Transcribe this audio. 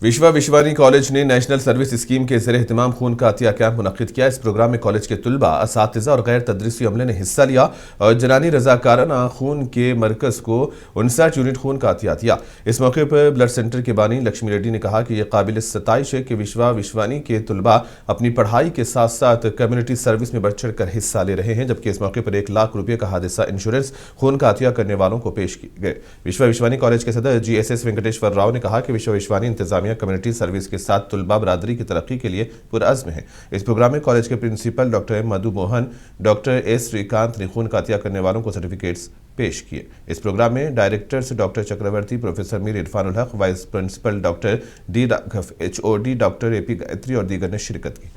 विश्वा विश्वानी कॉलेज ने national service scheme के ज़रिए एहतमाम खून का अतिया कैंप मुनक्किद किया। इस प्रोग्राम में कॉलेज के तुलबा, असातिज़ा और गैर तदरीसी अमले ने हिस्सा लिया और जनानी रजाकाराना खून के मरकज़ को 59 यूनिट खून का अतिया दिया। इस मौके पर ब्लड सेंटर के बानी लक्ष्मी रेड्डी ने कहा कि यह काबिल सताइश है कि विश्वा विश्वानी के तुलबा अपनी पढ़ाई के साथ साथ कम्युनिटी सर्विस में बढ़ चढ़ कर हिस्सा ले रहे हैं, जबकि इस मौके पर 1 लाख रुपये का हादसा इंश्योरेंस खून का अतिया करने वालों को पेश किए गए। विश्वा विश्वानी कॉलेज के सदर GSS वेंकटेश्वर राव ने कहा कि विश्वा विश्वानी इंतजामिया कम्युनिटी सर्विस के साथ तुलबा बरादरी की तरक्की के लिए पुरअज़्म है। इस प्रोग्राम में कॉलेज के प्रिंसिपल डॉक्टर मधु मोहन, डॉक्टर S श्रीकांत ने खून का अतिया करने वालों को सर्टिफिकेट्स पेश किए। इस प्रोग्राम में directors doctor Chakravarti, professor Mir Irfanul Haq, vice principal doctor D Raghav, HOD doctor AP Gayatri और दीगर ने शिरकत की।